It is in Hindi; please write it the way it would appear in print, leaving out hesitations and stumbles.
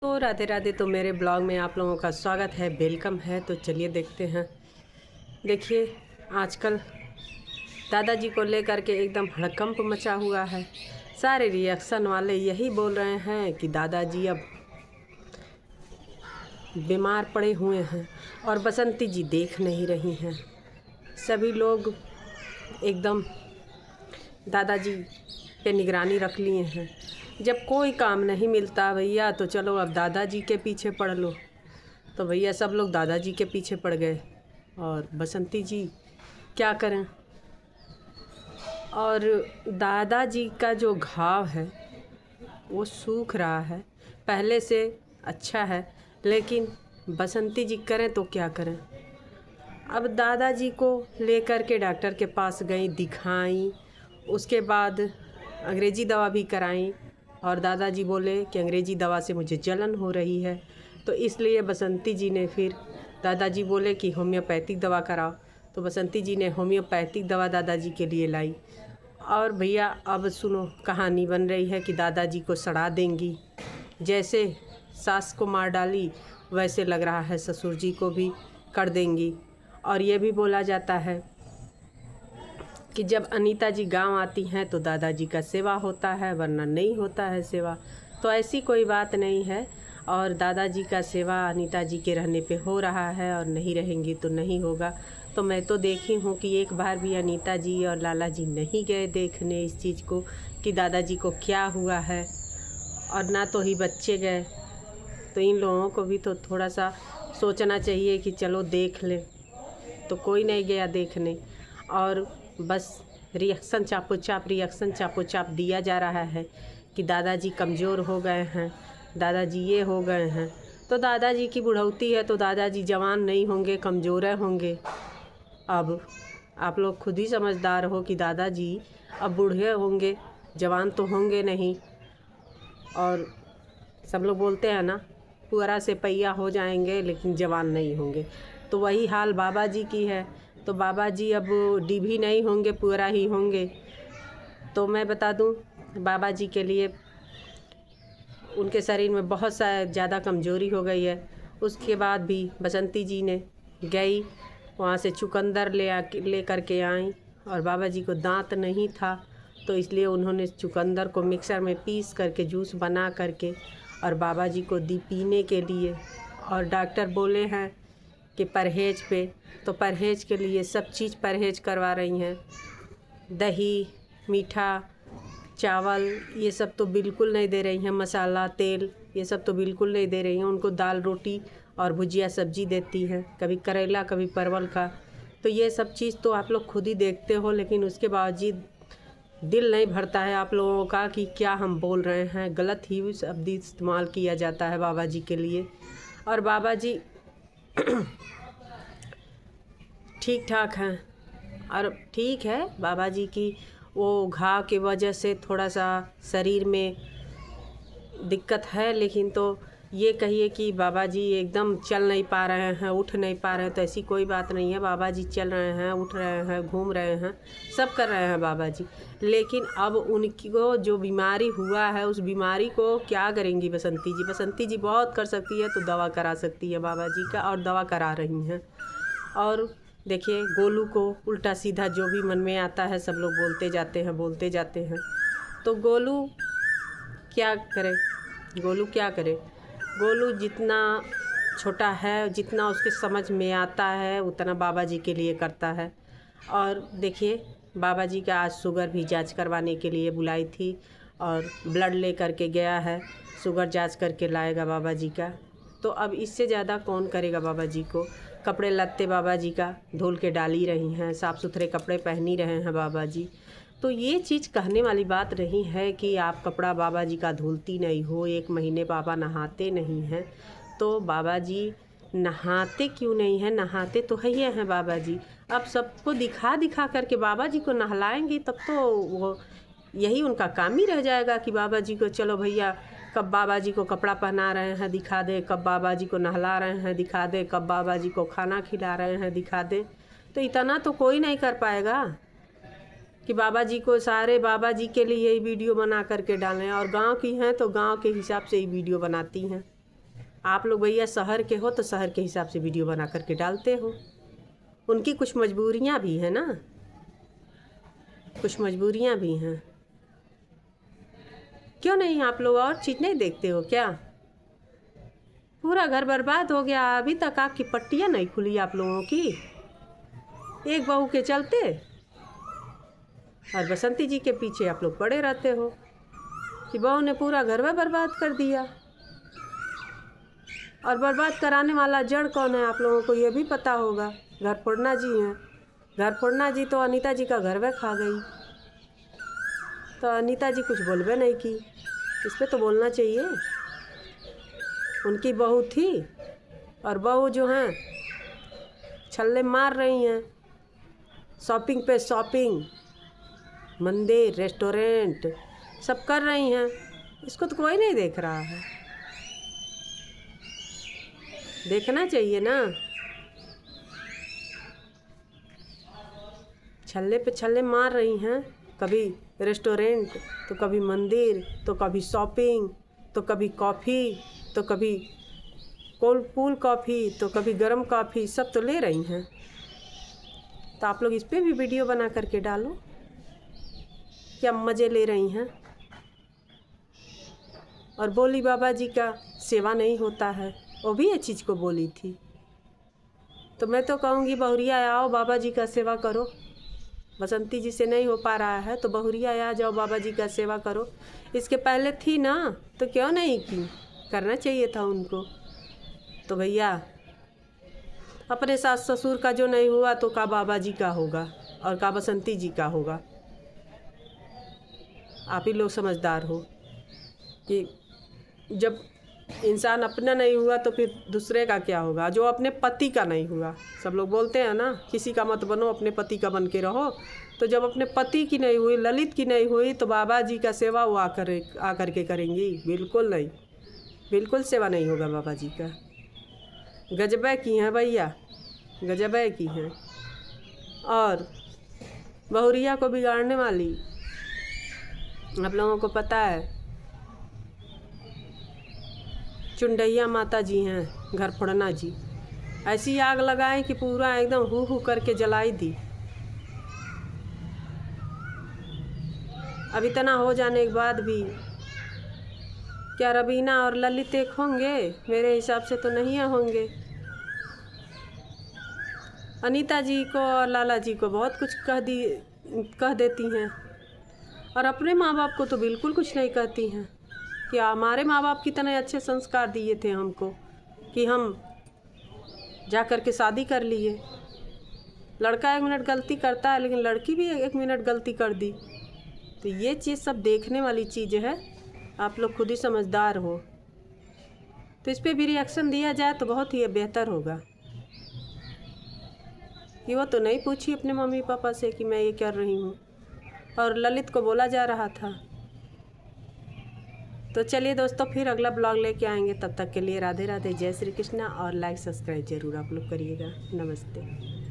तो राधे राधे। तो मेरे ब्लॉग में आप लोगों का स्वागत है, वेलकम है। तो चलिए देखते हैं। देखिए, आजकल दादाजी को लेकर के एकदम हड़कंप मचा हुआ है। सारे रिएक्शन वाले यही बोल रहे हैं कि दादाजी अब बीमार पड़े हुए हैं और बसंती जी देख नहीं रही हैं। सभी लोग एकदम दादाजी पे निगरानी रख लिए हैं। जब कोई काम नहीं मिलता भैया तो चलो अब दादाजी के पीछे पड़ लो। तो भैया सब लोग दादाजी के पीछे पड़ गए और बसंती जी क्या करें। और दादाजी का जो घाव है वो सूख रहा है, पहले से अच्छा है, लेकिन बसंती जी करें तो क्या करें। अब दादाजी को लेकर के डॉक्टर के पास गई, दिखाई, उसके बाद अंग्रेज़ी दवा भी कराई और दादाजी बोले कि अंग्रेज़ी दवा से मुझे जलन हो रही है। तो इसलिए बसंती जी ने फिर दादाजी बोले कि होम्योपैथिक दवा कराओ। तो बसंती जी ने होम्योपैथिक दवा दादाजी के लिए लाई। और भैया अब सुनो, कहानी बन रही है कि दादाजी को सड़ा देंगी। जैसे सास को मार डाली वैसे लग रहा है ससुर जी को भी कर देंगी। और ये भी बोला जाता है कि जब अनीता जी गांव आती हैं तो दादाजी का सेवा होता है, वरना नहीं होता है सेवा। तो ऐसी कोई बात नहीं है और दादाजी का सेवा अनीता जी के रहने पे हो रहा है और नहीं रहेंगी तो नहीं होगा। तो मैं तो देखी हूँ कि एक बार भी अनीता जी और लाला जी नहीं गए देखने इस चीज़ को कि दादाजी को क्या हुआ है, और ना तो ही बच्चे गए। तो इन लोगों को भी तो थोड़ा सा सोचना चाहिए कि चलो देख लें। तो कोई नहीं गया देखने और बस रिएक्शन चापो चाप दिया जा रहा है कि दादाजी कमज़ोर हो गए हैं, दादाजी ये हो गए हैं। तो दादाजी की बुढ़ौती है तो दादाजी जवान नहीं होंगे, कमज़ोर होंगे। अब आप लोग खुद ही समझदार हो कि दादाजी अब बूढ़े होंगे, जवान तो होंगे नहीं। और सब लोग बोलते हैं ना, पुअरा से पहिया हो जाएंगे लेकिन जवान नहीं होंगे। तो वही हाल बाबा जी की है। तो बाबा जी अब डिभी नहीं होंगे, पुअरा ही होंगे। तो मैं बता दूं, बाबा जी के लिए उनके शरीर में बहुत सा ज़्यादा कमज़ोरी हो गई है। उसके बाद भी बसंती जी ने गई वहाँ से चुकंदर ले करके आई और बाबा जी को दांत नहीं था तो इसलिए उन्होंने चुकंदर को मिक्सर में पीस करके जूस बना करके और बाबा जी को दी पीने के लिए। और डॉक्टर बोले हैं कि परहेज पे, तो परहेज के लिए सब चीज़ परहेज करवा रही हैं। दही, मीठा, चावल ये सब तो बिल्कुल नहीं दे रही हैं, मसाला, तेल ये सब तो बिल्कुल नहीं दे रही हैं। उनको दाल रोटी और भुजिया सब्जी देती हैं, कभी करेला कभी परवल का। तो ये सब चीज़ तो आप लोग खुद ही देखते हो, लेकिन उसके बावजूद दिल नहीं भरता है आप लोगों का कि क्या हम बोल रहे हैं। गलत ही शब्द इस्तेमाल किया जाता है बाबा जी के लिए। और बाबा जी ठीक ठाक हैं और ठीक है बाबा जी की वो घाव की वजह से थोड़ा सा शरीर में दिक्कत है, लेकिन तो ये कहिए कि बाबा जी एकदम चल नहीं पा रहे हैं, उठ नहीं पा रहे हैं, तो ऐसी कोई बात नहीं है। बाबा जी चल रहे हैं, उठ रहे हैं, घूम रहे हैं, सब कर रहे हैं बाबा जी। लेकिन अब उनकी को जो बीमारी हुआ है उस बीमारी को क्या करेंगी बसंती जी। बसंती जी बहुत कर सकती है, तो दवा करा सकती है बाबा जी का, और दवा करा रही हैं। और देखिए, गोलू को उल्टा सीधा जो भी मन में आता है सब लोग बोलते जाते हैं। तो गोलू क्या करे, गोलू क्या करे। गोलू जितना छोटा है, जितना उसके समझ में आता है उतना बाबा जी के लिए करता है। और देखिए, बाबा जी का आज शुगर भी जांच करवाने के लिए बुलाई थी और ब्लड ले करके गया है, शुगर जांच करके लाएगा बाबा जी का। तो अब इससे ज़्यादा कौन करेगा बाबा जी को। कपड़े लत्ते बाबा जी का धुल के डाल ही रही हैं, साफ़ सुथरे कपड़े पहन ही रहे हैं बाबा जी। तो ये चीज़ कहने वाली बात नहीं है कि आप कपड़ा बाबा जी का धुलती नहीं हो, 1 महीने बाबा नहाते नहीं हैं। तो बाबा जी नहाते क्यों नहीं हैं, नहाते तो है ही हैं बाबा जी। अब सबको दिखा दिखा करके बाबा जी को नहलाएंगी तब तो वो यही उनका काम ही रह जाएगा कि बाबा जी को चलो भैया, कब बाबा जी को कपड़ा पहना रहे हैं दिखा दे, कब बाबा जी को नहला रहे हैं दिखा दे, कब बाबा जी को खाना खिला रहे हैं दिखा दे। तो इतना तो कोई नहीं कर पाएगा कि बाबा जी को सारे बाबा जी के लिए ही वीडियो बना करके डालें। और गांव की हैं तो गांव के हिसाब से ही वीडियो बनाती हैं। आप लोग भैया शहर के हो तो शहर के हिसाब से वीडियो बना करके डालते हो। उनकी कुछ मजबूरियां भी हैं ना, कुछ मजबूरियां भी हैं। क्यों नहीं, आप लोग और चीज़ नहीं देखते हो क्या? पूरा घर बर्बाद हो गया, अभी तक आँख की पट्टियाँ नहीं खुली आप लोगों की, एक बहू के चलते। और बसंती जी के पीछे आप लोग पड़े रहते हो कि बहू ने पूरा घर में बर्बाद कर दिया। और बर्बाद कराने वाला जड़ कौन है आप लोगों को ये भी पता होगा, घर फोड़ना जी हैं। घर फोड़ना जी तो अनीता जी का घर में खा गई, तो अनीता जी कुछ बोलबे नहीं की, इस पे तो बोलना चाहिए। उनकी बहू थी और बहू जो हैं छल्ले मार रही हैं, शॉपिंग पे शॉपिंग, मंदिर रेस्टोरेंट सब कर रही हैं। इसको तो कोई नहीं देख रहा है, देखना चाहिए ना। छल्ले पे छल्ले मार रही हैं, कभी रेस्टोरेंट तो कभी मंदिर तो कभी शॉपिंग तो कभी कॉफ़ी तो कभी कोल्ड कूल कॉफ़ी तो कभी गर्म कॉफ़ी, सब तो ले रही हैं। तो आप लोग इस पे भी वीडियो बना करके डालो, क्या मज़े ले रही हैं। और बोली बाबा जी का सेवा नहीं होता है, वो भी ये चीज़ को बोली थी। तो मैं तो कहूँगी बहुरिया आओ बाबा जी का सेवा करो। बसंती जी से नहीं हो पा रहा है तो बहुरिया आ जाओ, बाबा जी का सेवा करो। इसके पहले थी ना, तो क्यों नहीं की, करना चाहिए था उनको। तो भैया अपने सास ससुर का जो नहीं हुआ तो का बाबा जी का होगा और का बसंती जी का होगा। आप ही लोग समझदार हो कि जब इंसान अपना नहीं हुआ तो फिर दूसरे का क्या होगा, जो अपने पति का नहीं हुआ। सब लोग बोलते हैं ना, किसी का मत बनो, अपने पति का बन के रहो। तो जब अपने पति की नहीं हुई, ललित की नहीं हुई, तो बाबा जी का सेवा वो आकर के करेंगी? बिल्कुल नहीं, बिल्कुल सेवा नहीं होगा बाबा जी का। गजबे की हैं भैया, गजबे की हैं। और बहुरिया को बिगाड़ने वाली आप लोगों को पता है चुंडैया माता जी हैं, घर फोड़ना जी। ऐसी आग लगाए कि पूरा एकदम हू हू करके जलाई दी। अब इतना हो जाने के बाद भी क्या रवीना और ललित एक होंगे? मेरे हिसाब से तो नहीं होंगे। अनीता जी को और लाला जी को बहुत कुछ कह देती हैं, और अपने माँ बाप को तो बिल्कुल कुछ नहीं कहती हैं। कि हमारे माँ बाप कितने अच्छे संस्कार दिए थे हमको कि हम जा कर के शादी कर लिए। लड़का 1 मिनट गलती करता है, लेकिन लड़की भी 1 मिनट गलती कर दी। तो ये चीज़ सब देखने वाली चीज़ है, आप लोग खुद ही समझदार हो। तो इस पर भी रिएक्शन दिया जाए तो बहुत ही बेहतर होगा। कि वो तो नहीं पूछी अपने मम्मी पापा से कि मैं ये कर रही हूँ, और ललित को बोला जा रहा था। तो चलिए दोस्तों, फिर अगला ब्लॉग लेके आएंगे। तब तक के लिए राधे राधे, जय श्री कृष्णा। और लाइक सब्सक्राइब जरूर आप लोग करिएगा। नमस्ते।